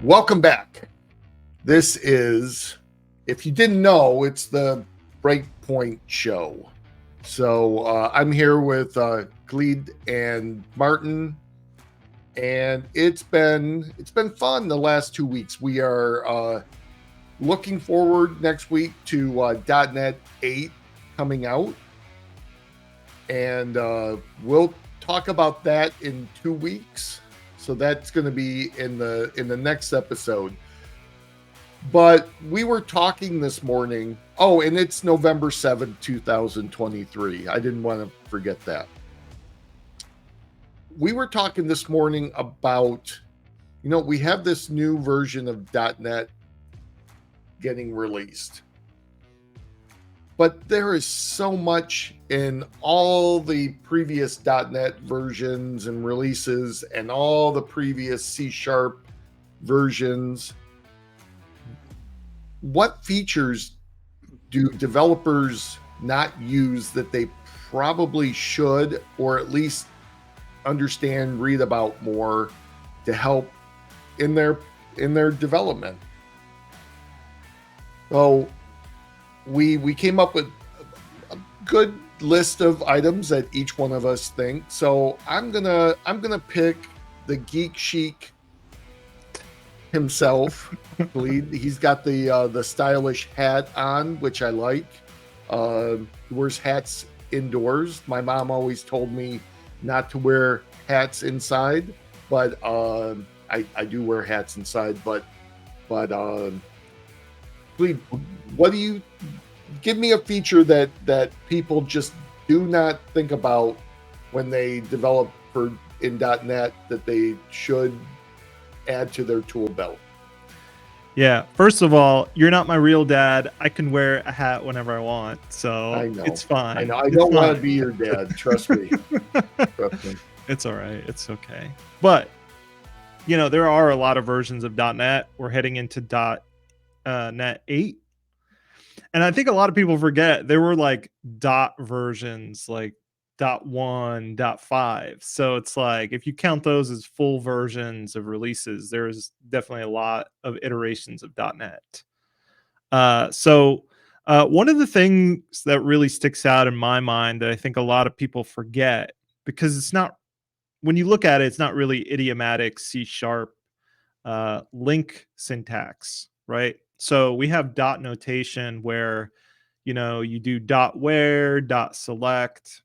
Welcome back. This is, if you didn't know, it's the Breakpoint Show. So I'm here with Gleed and Martin, and it's been fun the last 2 weeks. We are looking forward next week to .NET 8 coming out, and we'll talk about that in 2 weeks. So that's going to be in the next episode. But we were talking this morning. Oh, and it's November 7th, 2023. I didn't want to forget that. We were talking this morning about, we have this new version of .NET getting released. But there is so much in all the previous .NET versions and releases and all the previous C# versions. What features do developers not use that they probably should, or at least understand, read about more to help in their development? So we came up with a good list of items that each one of us think. So I'm gonna pick the Geek Chic himself. He's got the stylish hat on, which I like. He wears hats indoors. My mom always told me not to wear hats inside, but I do wear hats inside. But Gleed, what do you give me a feature that people just do not think about when they develop in .NET that they should add to their tool belt? Yeah, first of all, you're not my real dad. I can wear a hat whenever I want, so I know. It's fine. I know. I don't want to be your dad. Trust me. Trust me. It's all right. It's okay. But, there are a lot of versions of .NET. We're heading into .NET 8. And I think a lot of people forget there were like dot versions, like .1, .5. So it's like, if you count those as full versions of releases, there's definitely a lot of iterations of .NET. So one of the things that really sticks out in my mind that I think a lot of people forget, because it's not, when you look at it, it's not really idiomatic C# link syntax, right? So we have dot notation where, you do .where, .select.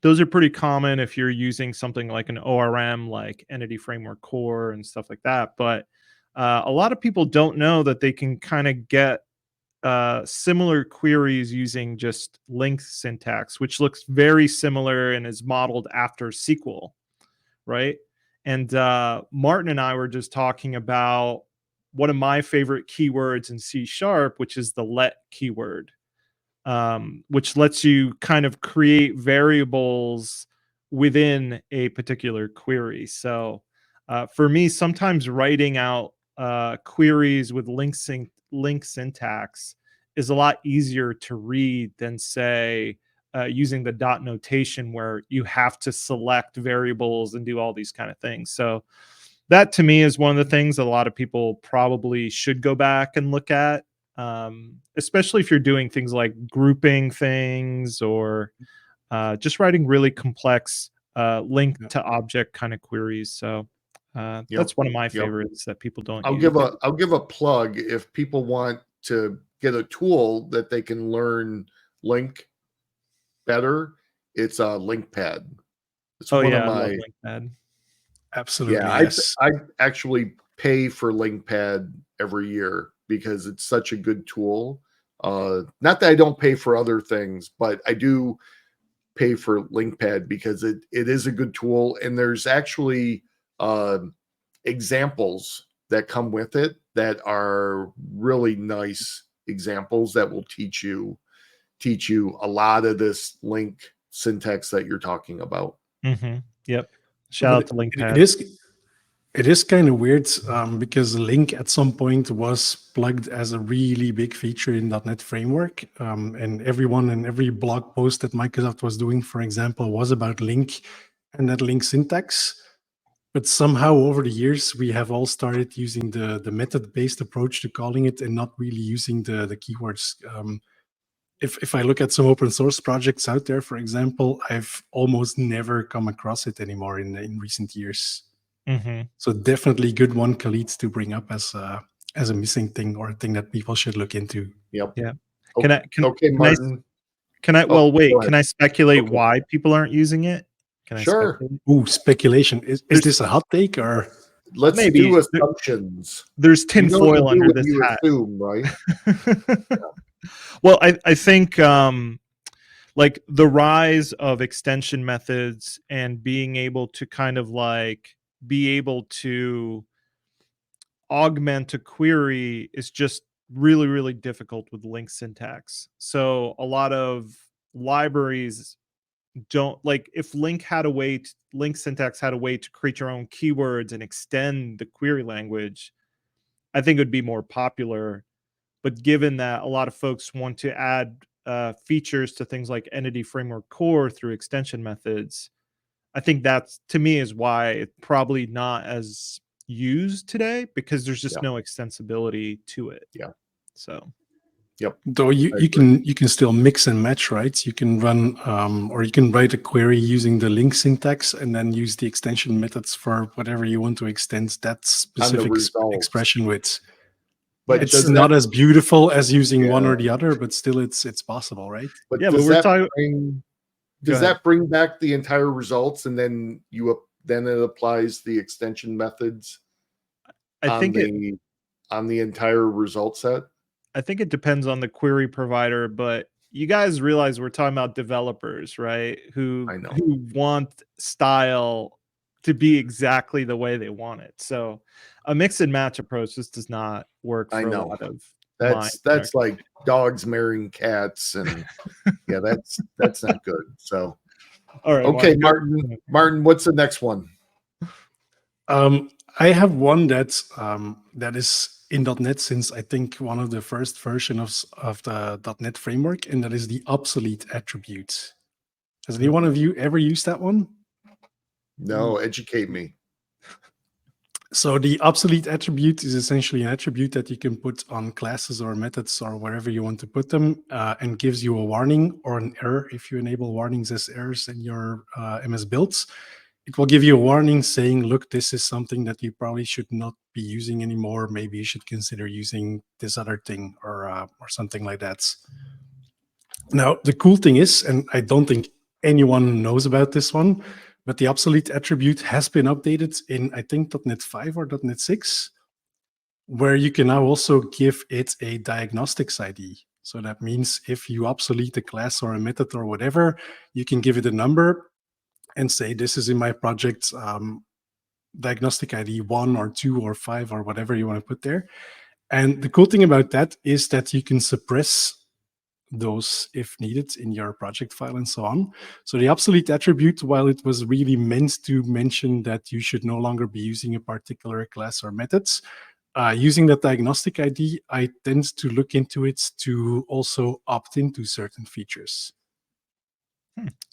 Those are pretty common if you're using something like an ORM, like Entity Framework Core and stuff like that. But a lot of people don't know that they can kind of get similar queries using just link syntax, which looks very similar and is modeled after SQL, right? And Martin and I were just talking about one of my favorite keywords in C#, which is the let keyword, which lets you kind of create variables within a particular query. So for me, sometimes writing out queries with link syntax is a lot easier to read than, say, using the dot notation where you have to select variables and do all these kind of things. So that to me is one of the things that a lot of people probably should go back and look at, especially if you're doing things like grouping things or just writing really complex link to object kind of queries. So that's one of my favorites that people don't use. I'll give a plug if people want to get a tool that they can learn link better. It's LinkPad. It's one of my LinkPad. Absolutely. Yeah, yes. I actually pay for LinkPad every year because it's such a good tool. Not that I don't pay for other things, but I do pay for LinkPad because it is a good tool, and there's actually examples that come with it that are really nice examples that will teach you a lot of this link syntax that you're talking about. Mm-hmm. Yep. Shout out to LinkPad. It is kind of weird because Link at some point was plugged as a really big feature in .NET Framework. And everyone and every blog post that Microsoft was doing, for example, was about Link and that Link syntax. But somehow over the years, we have all started using the method-based approach to calling it and not really using the keywords. If I look at some open source projects out there, for example, I've almost never come across it anymore in recent years. Mm-hmm. So definitely good one, Khalid, to bring up as a missing thing or a thing that people should look into. Yep. Yeah. Okay, Martin. Can I? Oh, Well, wait. go ahead. Can I speculate Okay. why people aren't using it? Can I Sure. speculate? Ooh, speculation. Is There's- this a hot take or? Let's Maybe. do assumptions. There's You know what you tinfoil do under when this you hat. assume, right? Well, I think like the rise of extension methods and being able to kind of like be able to augment a query is just really, really difficult with link syntax. So a lot of libraries don't like if link syntax had a way to create your own keywords and extend the query language, I think it would be more popular. But given that a lot of folks want to add features to things like Entity Framework Core through extension methods, I think that's, to me, is why it's probably not as used today, because there's just no extensibility to it. Yeah. So. Yep. Though you can still mix and match, right? You can run or you can write a query using the link syntax and then use the extension methods for whatever you want to extend that specific expression with. But it's not as beautiful as using one or the other, but still it's possible, right? But yeah, does but we're that talking. does that bring back the entire results, and then it applies the extension methods on the entire result set? I think it depends on the query provider, but you guys realize we're talking about developers, right? Who want style to be exactly the way they want it. So a mix and match approach just does not work for a lot of that's like dogs marrying cats, and yeah, that's not good. So all right, okay, Martin, what's the next one? I have one that is in .NET since I think one of the first versions of the .NET framework, and that is the obsolete attribute. Has any one of you ever used that one? No, educate me. So the obsolete attribute is essentially an attribute that you can put on classes or methods or wherever you want to put them, and gives you a warning or an error if you enable warnings as errors in your MS builds. It will give you a warning saying, look, this is something that you probably should not be using anymore. Maybe you should consider using this other thing or something like that. Now, the cool thing is, and I don't think anyone knows about this one, but the obsolete attribute has been updated in, I think, .NET 5 or .NET 6, where you can now also give it a diagnostics ID. So that means if you obsolete a class or a method or whatever, you can give it a number and say, this is in my project diagnostic ID 1 or 2 or 5 or whatever you want to put there. And the cool thing about that is that you can suppress those if needed in your project file and so on. So the obsolete attribute, while it was really meant to mention that you should no longer be using a particular class or methods, using that diagnostic ID, I tend to look into it to also opt into certain features.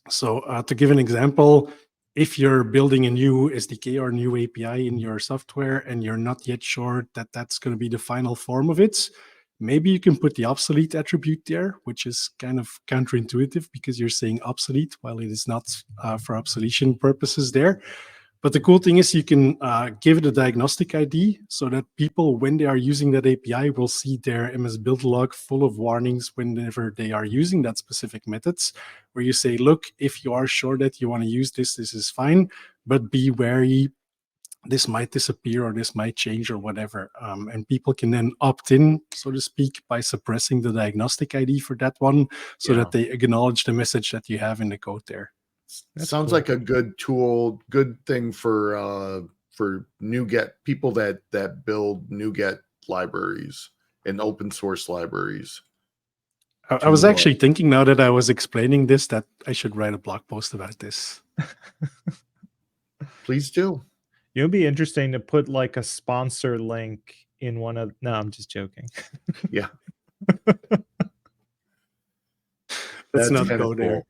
So to give an example, if you're building a new SDK or new API in your software and you're not yet sure that that's going to be the final form of it, maybe you can put the obsolete attribute there, which is kind of counterintuitive because you're saying obsolete while it is not for obsolescence purposes there. But the cool thing is you can give it a diagnostic ID so that people, when they are using that API, will see their MS build log full of warnings whenever they are using that specific methods, where you say, look, if you are sure that you want to use this, this is fine, but be wary, this might disappear or this might change or whatever. And people can then opt in, so to speak, by suppressing the diagnostic ID for that one so that they acknowledge the message that you have in the code there. That sounds like a good tool, good thing for NuGet people that build NuGet libraries and open source libraries. I was actually thinking now that I was explaining this that I should write a blog post about this. Please do. It would be interesting to put like a sponsor link in one of. No, I'm just joking. Yeah. Let's not go there.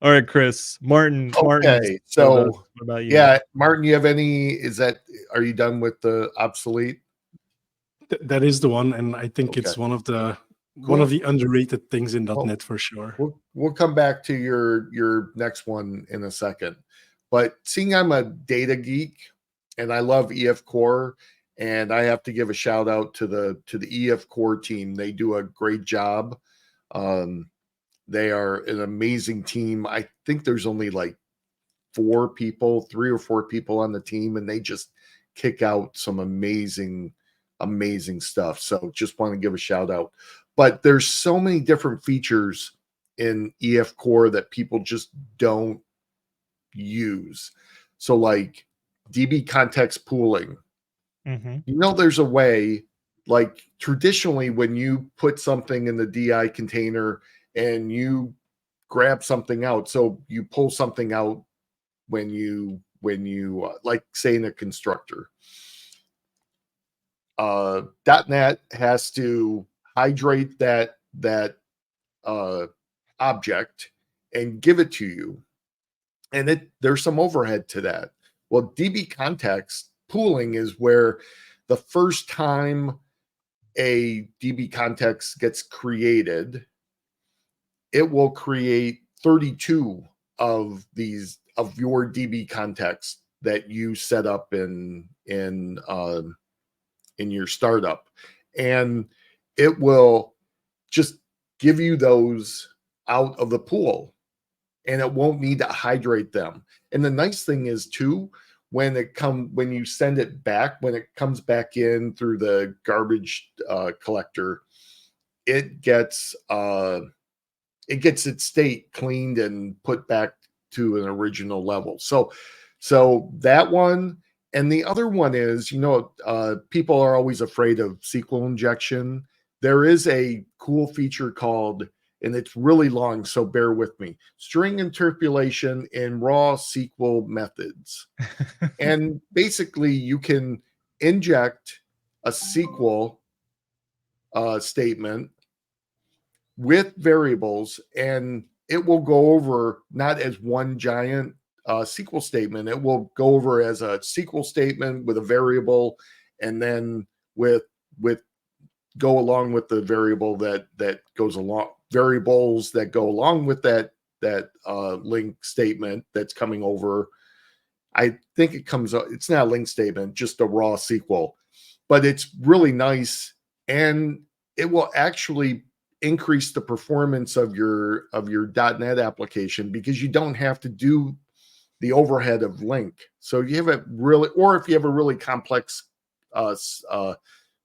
All right, Chris. Martin. Okay, What so about you? yeah, Martin, you have any? Are you done with the obsolete? That is the one, and I think Okay, it's one of the cool. underrated things in Well, .NET for sure. we'll come back to your next one in a second. But seeing I'm a data geek and I love EF Core, and I have to give a shout out to the EF Core team. They do a great job. They are an amazing team. I think there's only like 3 or 4 people on the team, and they just kick out some amazing stuff. So just want to give a shout out. But there's so many different features in EF Core that people just don't use. So like DB context pooling. There's a way, like traditionally when you put something in the DI container and you grab something out, so you pull something out when you like say in a constructor. .NET has to hydrate that object and give it to you, and there's some overhead to that. Well, DB context pooling is where the first time a DB context gets created, it will create 32 of your DB context that you set up in your startup, and it will just give you those out of the pool, and it won't need to hydrate them. And the nice thing is too, when you send it back, when it comes back in through the garbage collector, it gets its state cleaned and put back to an original level. So that one. And the other one is, people are always afraid of SQL injection. There is a cool feature called, and it's really long, so bear with me, string interpolation in raw SQL methods. And basically, you can inject a SQL statement with variables, and it will go over not as one giant SQL statement. It will go over as a SQL statement with a variable, and then with go along with the variable that goes along, variables that go along with that link statement that's coming over. I think it's not a link statement, just a raw SQL, but it's really nice, and it will actually increase the performance of your .NET application, because you don't have to do the overhead of link. So you have if you have a really complex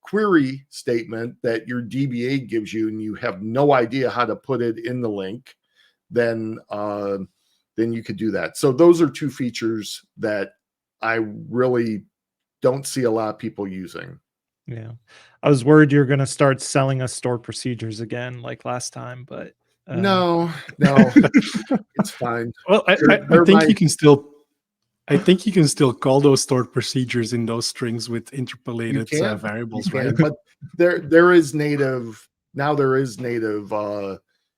query statement that your DBA gives you and you have no idea how to put it in the link, then you could do that. So those are 2 features that I really don't see a lot of people using. Yeah. I was worried you were going to start selling us stored procedures again like last time, but no, it's fine. Well, I think you can still call those stored procedures in those strings with interpolated variables, right? But there is native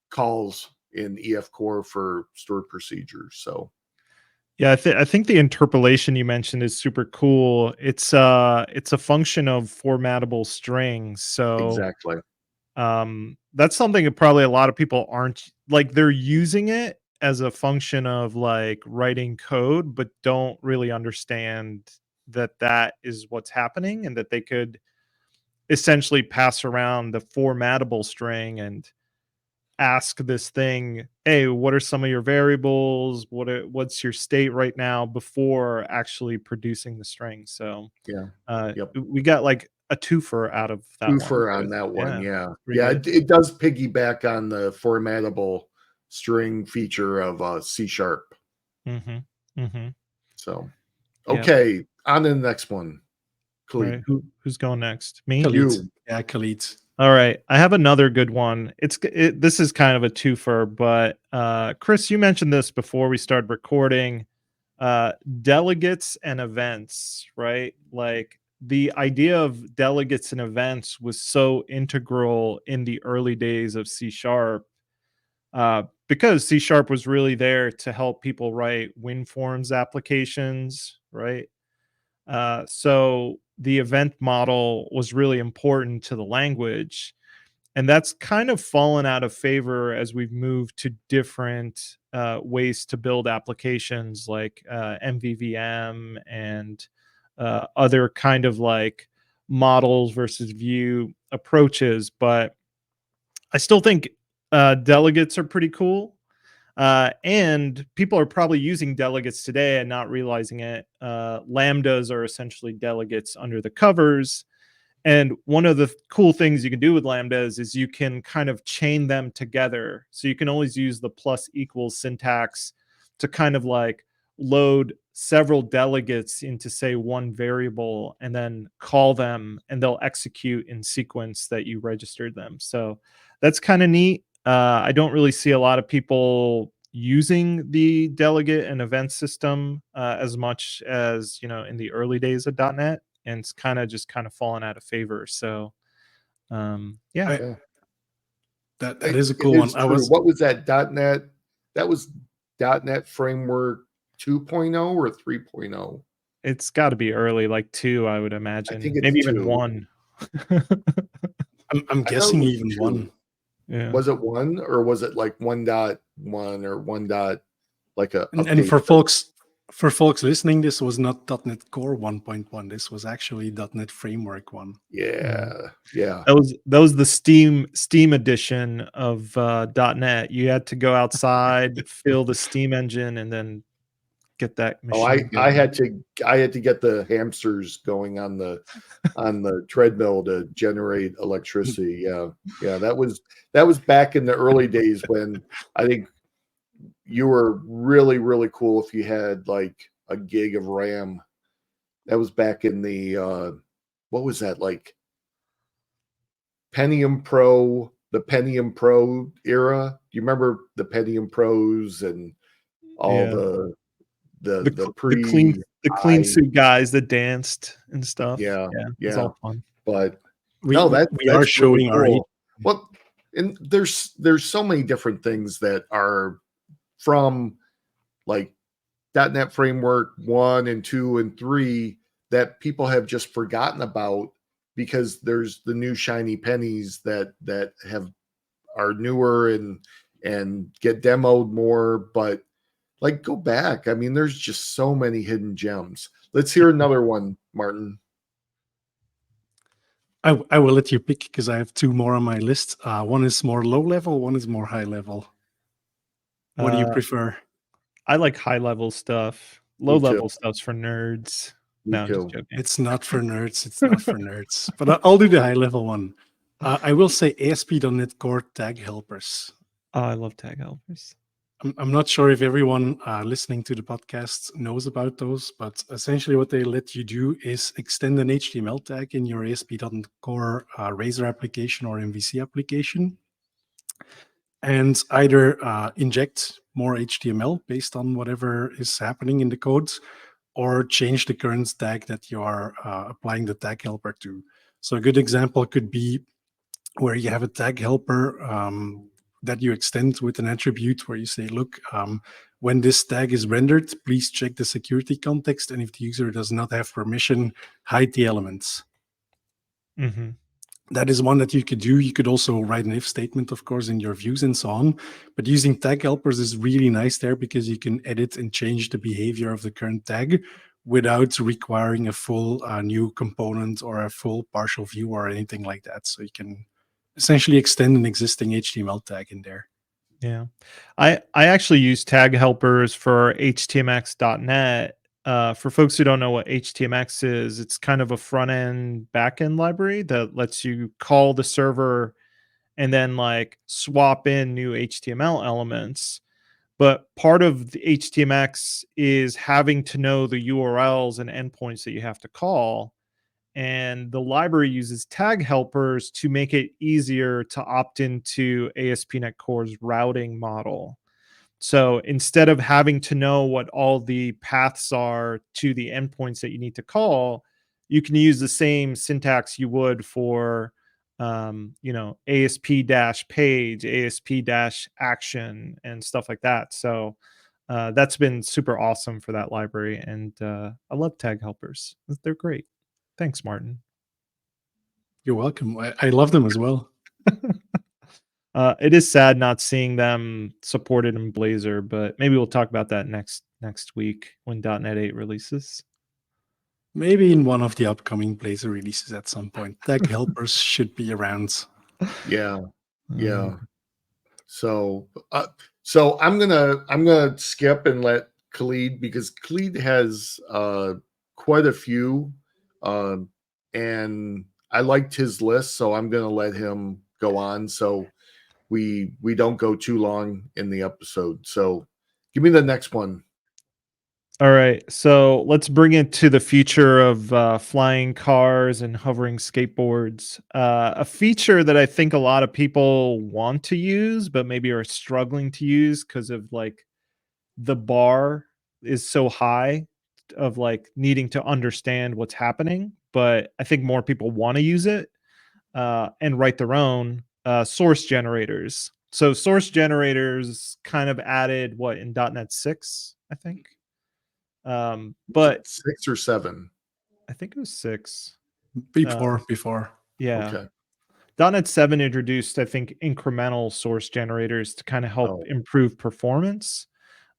calls in EF Core for stored procedures. So yeah, I think the interpolation you mentioned is super cool. It's a function of formatable strings. So exactly. That's something that probably a lot of people aren't, like, they're using it as a function of like writing code, but don't really understand that is what's happening, and that they could essentially pass around the formatable string and ask this thing, hey, what are some of your variables, what's your state right now, before actually producing the string. So Yeah. Yep. we got like a twofer out of that Twofer one. on that one. Yeah. Good. It does piggyback on the formatable string feature of C#. So okay, on to the next one. Khalid. Right. Who's going next? Me? Khalid. You. Yeah, Khalid. All right. I have another good one. This is kind of a twofer, but Chris, you mentioned this before we started recording. Delegates and events, right? Like, the idea of delegates and events was so integral in the early days of C#. because C# was really there to help people write WinForms applications, right? So the event model was really important to the language. And that's kind of fallen out of favor as we've moved to different ways to build applications like MVVM and other kind of like models versus view approaches. But I still think delegates are pretty cool. And people are probably using delegates today and not realizing it. Lambdas are essentially delegates under the covers. And one of the cool things you can do with lambdas is you can kind of chain them together. So you can always use the plus equals syntax to kind of like load several delegates into, say, one variable and then call them, and they'll execute in sequence that you registered them. So that's kind of neat. I don't really see a lot of people using the delegate and event system as much as, in the early days of .NET, and it's kind of fallen out of favor. So yeah. I- Yeah. that is a It cool is one. true. What was that .NET? That was .NET Framework 2.0 or 3.0? It's got to be early, like 2, I would imagine. I think it's Maybe even 2. 1. I'm I thought guessing it was even 2. 1. Yeah. Was it 1 or was it like 1.1 or 1. Like a And update? for folks listening, this was not .NET Core 1.1. This was actually .NET Framework 1. Yeah. Yeah. That was the Steam edition of .NET. You had to go outside, fill the Steam engine, and then get that machine. Oh, I had to get the hamsters going on the treadmill to generate electricity. Yeah. Yeah. That was back in the early days when I think you were really, really cool if you had like a gig of RAM. That was back in the what was that, like Pentium Pro, the Pentium Pro era? Do you remember the Pentium Pros and all Yeah. the the clean suit guys that danced and stuff. Yeah, It's yeah. all fun. But We no, are that's showing really our cool. Well, and there's so many different things that are from like .NET Framework 1 and 2 and 3 that people have just forgotten about because there's the new shiny pennies that are newer and get demoed more. But like, go back. I mean, there's just so many hidden gems. Let's hear another one, Martin. I will let you pick because I have 2 more on my list. One is more low level, one is more high level. What do you prefer? I like high level stuff. Low level stuff's for nerds. No, I'm just joking. It's not for nerds. It's not for nerds. But I'll do the high level one. I will say ASP.NET Core tag helpers. Oh, I love tag helpers. I'm not sure if everyone listening to the podcast knows about those, but essentially what they let you do is extend an HTML tag in your ASP.NET Core Razor application or MVC application, and either inject more HTML based on whatever is happening in the code, or change the current tag that you are applying the tag helper to. So a good example could be where you have a tag helper that you extend with an attribute where you say, look, when this tag is rendered, please check the security context. And if the user does not have permission, hide the elements. Mm-hmm. That is one that you could do. You could also write an if statement, of course, in your views and so on. But using tag helpers is really nice there because you can edit and change the behavior of the current tag without requiring a full new component or a full partial view or anything like that. So you can essentially extend an existing HTML tag in there. Yeah. I actually use tag helpers for HTMX.NET. For folks who don't know what HTMX is, it's kind of a front-end, back-end library that lets you call the server and then like swap in new HTML elements. But part of the HTMX is having to know the URLs and endpoints that you have to call. And the library uses tag helpers to make it easier to opt into ASP.NET Core's routing model. So instead of having to know what all the paths are to the endpoints that you need to call, you can use the same syntax you would for ASP dash page, ASP dash action, and stuff like that. So that's been super awesome for that library. And I love tag helpers. They're great. Thanks, Martin. You're welcome. I love them as well. It is sad not seeing them supported in Blazor, but maybe we'll talk about that next week when .NET 8 releases. Maybe in one of the upcoming Blazor releases at some point. Tag helpers should be around. Yeah. So I'm gonna skip and let Khalid, because Khalid has quite a few, and I liked his list, so I'm gonna let him go on, so we don't go too long in the episode. So give me the next one. All right, so let's bring it to the future of flying cars and hovering skateboards. A feature that I think a lot of people want to use, but maybe are struggling to use because of like the bar is so high of like needing to understand what's happening. But I think more people want to use it and write their own source generators. So source generators kind of added what in .NET 6, I think. But 6 or 7? I think it was 6. Before. Yeah. Okay. .NET 7 introduced, I think, incremental source generators to kind of help improve performance.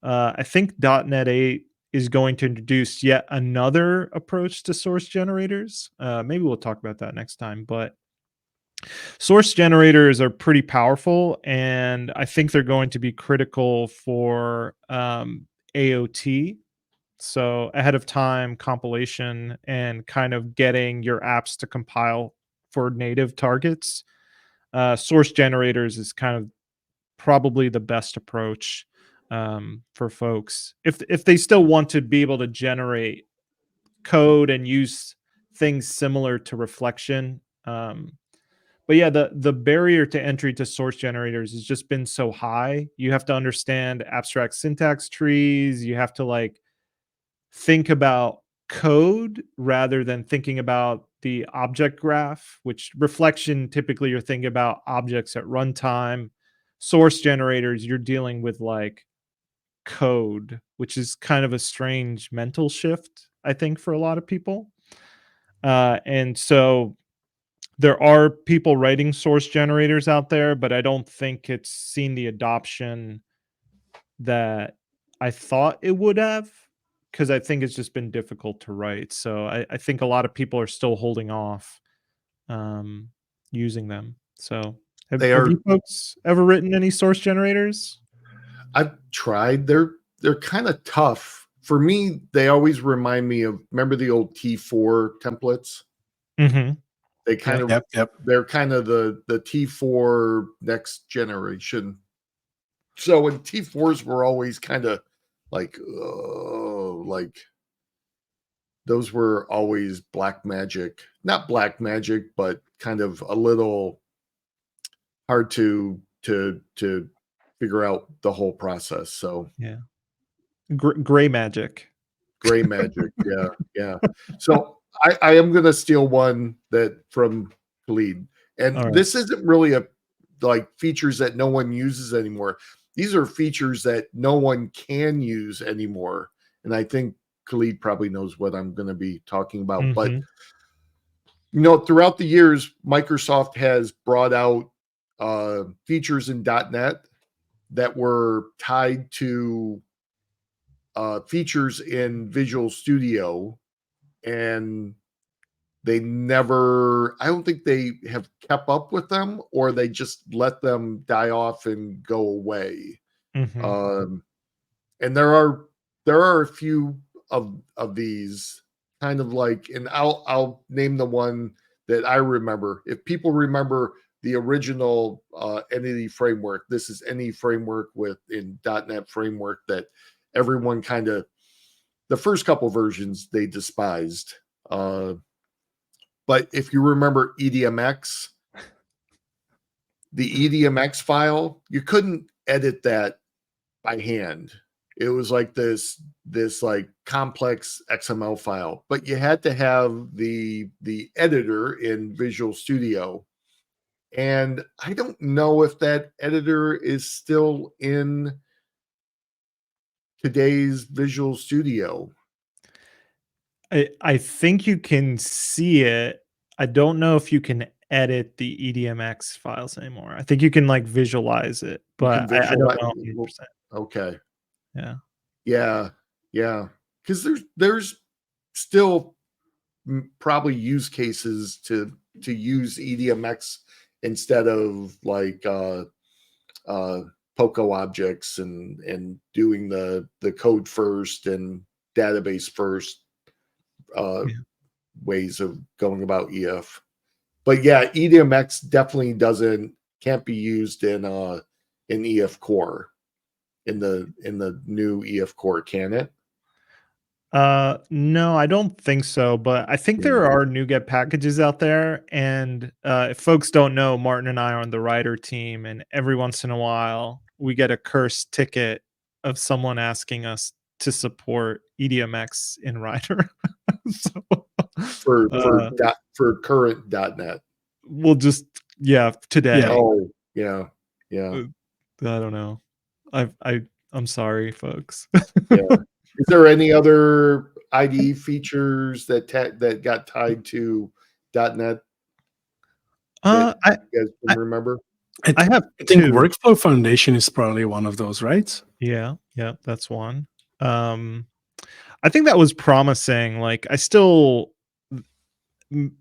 I think .NET 8 is going to introduce yet another approach to source generators. Maybe we'll talk about that next time, but source generators are pretty powerful, and I think they're going to be critical for AOT. So ahead of time compilation and kind of getting your apps to compile for native targets. Source generators is kind of probably the best approach for folks if they still want to be able to generate code and use things similar to reflection. But yeah, the barrier to entry to source generators has just been so high. You have to understand abstract syntax trees. You have to like think about code rather than thinking about the object graph, which reflection typically you're thinking about objects at runtime. Source generators, you're dealing with like code, which is kind of a strange mental shift, I think, for a lot of people. And so there are people writing source generators out there, but I don't think it's seen the adoption that I thought it would have, because I think it's just been difficult to write. So I think a lot of people are still holding off using them. So have you folks ever written any source generators? I've tried. They're kind of tough. For me, they always remind me of, remember the old T4 templates? Mm-hmm. They kind of they're kind of the T4 next generation. So when T4s were always kind of like those were always black magic. Not black magic, but kind of a little hard to figure out the whole process. So yeah, gray magic. Gray magic, yeah. So I am gonna steal one that from Khalid, and this isn't really a like features that no one uses anymore. These are features that no one can use anymore, and I think Khalid probably knows what I'm going to be talking about. Mm-hmm. But you know, throughout the years, Microsoft has brought out features in .NET that were tied to features in Visual Studio, and they never, I don't think they have kept up with them, or they just let them die off and go away. Mm-hmm. And there are a few of these kind of like, and I'll name the one that I remember. If people remember the original Entity framework, this is any framework in .NET framework that everyone kind of, the first couple versions they despised. But if you remember EDMX, the EDMX file, you couldn't edit that by hand. It was like this like complex XML file, but you had to have the editor in Visual Studio And I don't know if that editor is still in today's Visual Studio. I think you can see it. I don't know if you can edit the EDMX files anymore. I think you can like visualize it, You can but I don't visualize. know 100%. Okay. Yeah. Yeah. Yeah. Because there's still probably use cases to use EDMX instead of like Poco objects and doing the code first and database first Yeah. ways of going about EF. But yeah, EDMX definitely can't be used in EF core in the new EF core, can it? No, I don't think so, but I think Yeah. there are NuGet packages out there. And if folks don't know, Martin and I are on the writer team, and every once in a while we get a cursed ticket of someone asking us to support EDMX in writer. So, For uh, current .NET. we'll just today. Yeah. Oh, yeah. Yeah. I don't know. I'm sorry, folks. Yeah. Is there any other IDE features that got tied to .NET that I you guys I can remember? I have I think two. Workflow Foundation is probably one of those, right? Yeah, that's one. I think that was promising. Like, I still, m-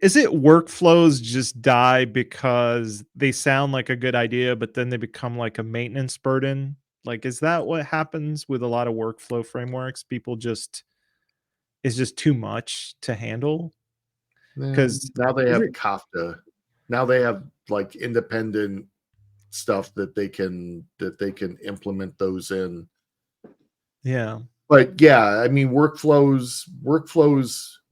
is it workflows just die because they sound like a good idea, but then they become like a maintenance burden? Like, is that what happens with a lot of workflow frameworks? People just, it's just too much to handle because Now they have Kafka. Now they have like independent stuff that they can implement those in. yeah. But yeah, I mean workflows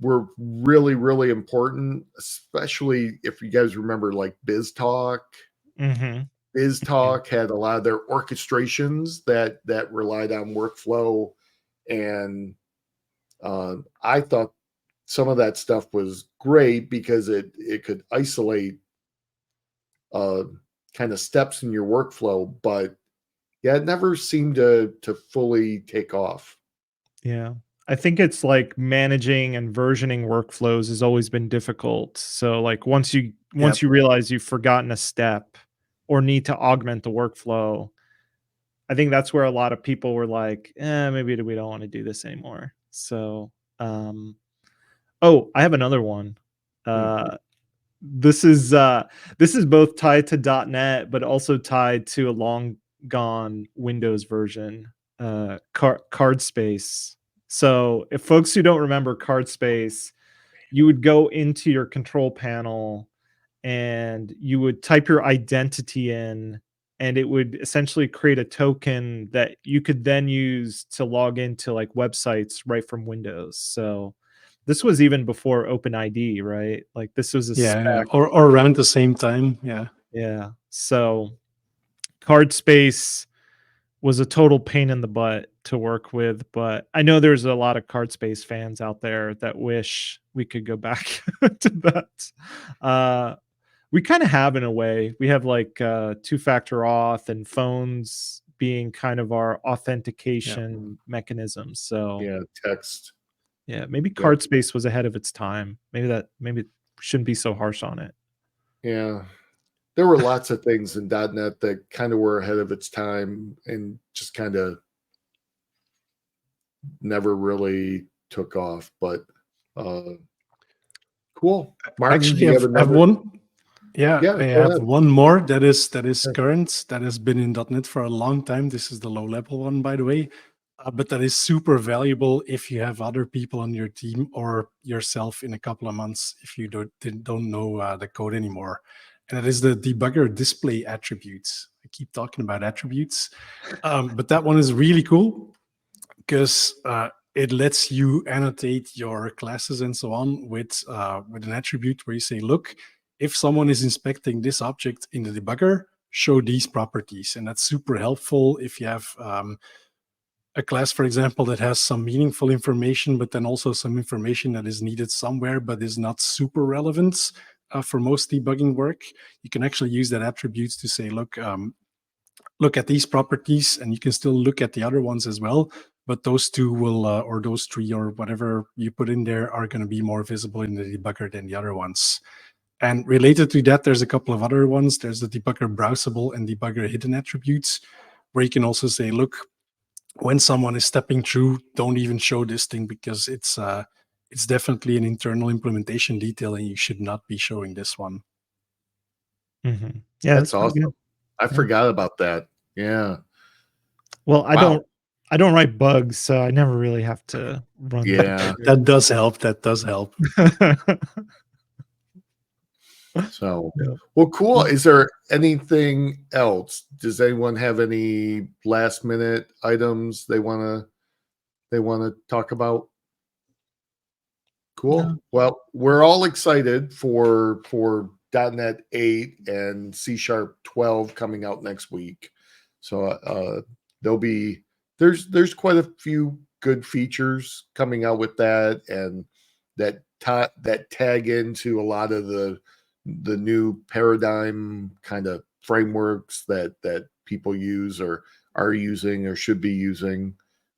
were really, really important, especially if you guys remember like BizTalk. Mm-hmm. BizTalk had a lot of their orchestrations that relied on workflow, and I thought some of that stuff was great because it could isolate kind of steps in your workflow, but yeah, it never seemed to fully take off. Yeah. I think it's like managing and versioning workflows has always been difficult. So like once you realize you've forgotten a step or need to augment the workflow, I think that's where a lot of people were like, maybe we don't want to do this anymore. So oh, I have another one. Uh this is both tied to .NET, but also tied to a long gone Windows version, card space. So if folks who don't remember card space, you would go into your control panel and you would type your identity in, and it would essentially create a token that you could then use to log into like websites right from Windows. So this was even before OpenID, right? Like this was a Yeah, spec. or around the same time. Yeah. Yeah. So card space was a total pain in the butt to work with, but I know there's a lot of card space fans out there that wish we could go back to that. We kind of have in a way. We have like two-factor auth and phones being kind of our authentication mechanisms. So Yeah, text. yeah, maybe card space was ahead of its time. Maybe shouldn't be so harsh on it. Yeah. There were lots of things in .NET that kind of were ahead of its time and just kind of never really took off. But cool. Martin, do Actually, you I have have another? one. Yeah, Yeah, I go have ahead. one more that is Yeah. current, that has been in .NET for a long time. This is the low level one, by the way, but that is super valuable if you have other people on your team or yourself in a couple of months if you don't know the code anymore. And that is the debugger display attributes. I keep talking about attributes, but that one is really cool because it lets you annotate your classes and so on with an attribute where you say, look, if someone is inspecting this object in the debugger, show these properties. And that's super helpful if you have a class, for example, that has some meaningful information, but then also some information that is needed somewhere, but is not super relevant. for most debugging work, you can actually use that attributes to say, look at these properties, and you can still look at the other ones as well. But those two will, or those three, or whatever you put in there, are going to be more visible in the debugger than the other ones. And related to that, there's a couple of other ones. There's the debugger browsable and debugger hidden attributes, where you can also say, look, when someone is stepping through, don't even show this thing, because it's definitely an internal implementation detail, and you should not be showing this one. Mm-hmm. Yeah, That's awesome. good. I forgot about that. Yeah. Well, I don't write bugs, so I never really have to run. Yeah. That does help. That does help. So, Yeah. well, cool. Is there anything else? Does anyone have any last minute items they want to talk about? Cool. No. Well, we're all excited for .NET 8 and C# 12 coming out next week. So there's quite a few good features coming out with that, and that tag into a lot of the new paradigm kind of frameworks that people use or are using or should be using.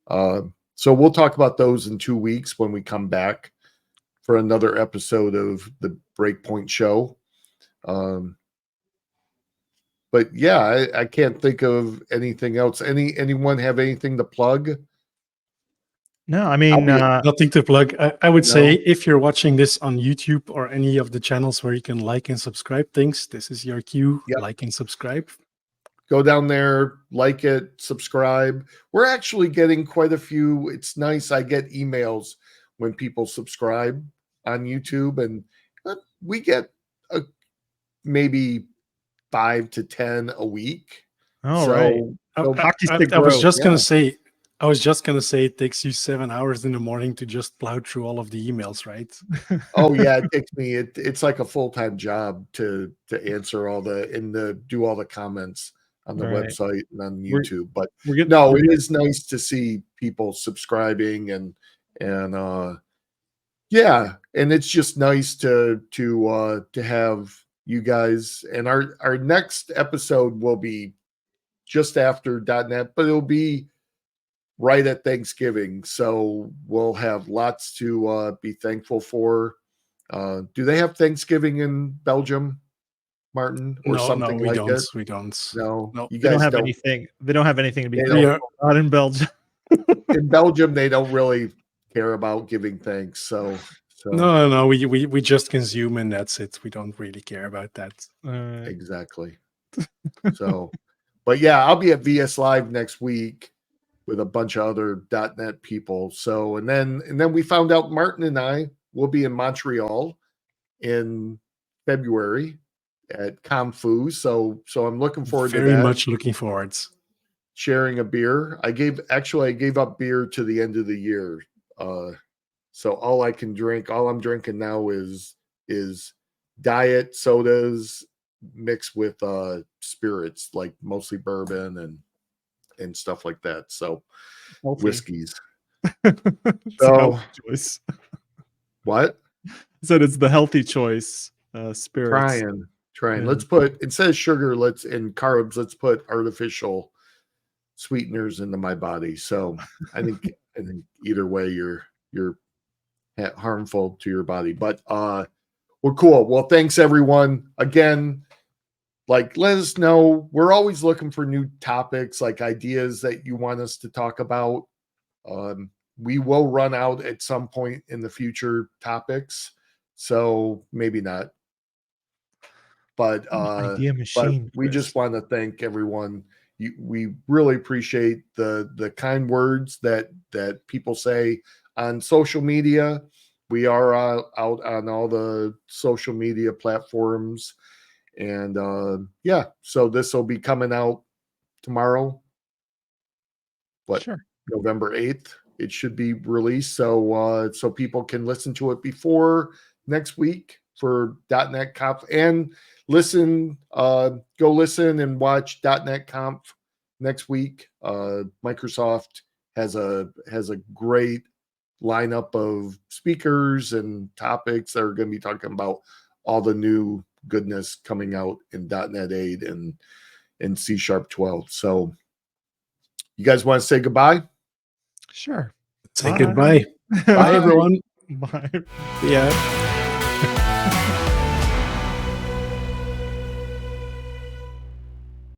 So we'll talk about those in 2 weeks when we come back for another episode of the Breakpoint Show. But yeah, I can't think of anything else. Anyone have anything to plug? No, I mean, Nothing to plug. I would No. say, if you're watching this on YouTube or any of the channels where you can like and subscribe things, this is your cue. Yep. Like and subscribe. Go down there, like it, subscribe. We're actually getting quite a few. It's nice. I get emails when people subscribe on YouTube, and we get maybe 5 to 10 a week. all right. So hockey stick I was growth, just yeah. gonna say it takes you 7 hours in the morning to just plow through all of the emails, right? Oh yeah, it takes me. It's like a full-time job to answer all do all the comments on the Right. website and on YouTube. But We're getting, no, it is nice to see people subscribing and yeah, and it's just nice to have you guys. And our next episode will be just after .NET, but it'll be right at Thanksgiving, so we'll have lots to be thankful for. Do they have Thanksgiving in Belgium, Martin, or something we like don't. it? We don't. No, No. you they don't guys have don't. anything. They don't have anything to be They thankful don't. for, not in Belgium. In Belgium, they don't really care about giving thanks. So No. We just consume, and that's it. We don't really care about that. exactly. So, but yeah, I'll be at VS Live next week with a bunch of other .NET people. So, and then we found out Martin and I will be in Montreal in February at ComFu. So I'm looking forward to that. Very much looking forward. Sharing a beer. I gave up beer to the end of the year. So all I'm drinking now is diet sodas mixed with spirits, like mostly bourbon and stuff like that. So Healthy. whiskeys. It's a So healthy choice. what? Said it's the healthy choice. Spirits. Trying. Yeah. Let's put, instead of sugar, and carbs, let's put artificial sweeteners into my body. So I think either way you're harmful to your body. But well, cool. Well, thanks everyone again. Like, let us know. We're always looking for new topics, like ideas that you want us to talk about. We will run out at some point in the future topics, so maybe not. But Idea machine. we just want to thank everyone. We really appreciate the kind words that people say on social media. We are out on all the social media platforms. And yeah, so this will be coming out tomorrow. Sure. November 8th. It should be released, so people can listen to it before next week for .NET Conf, and go listen and watch .NET Conf next week. Microsoft has a great lineup of speakers and topics that are going to be talking about all the new goodness coming out in .NET 8 and C# 12. So you guys want to say goodbye? Sure. Say Bye. goodbye. Bye, everyone. Bye. Yeah.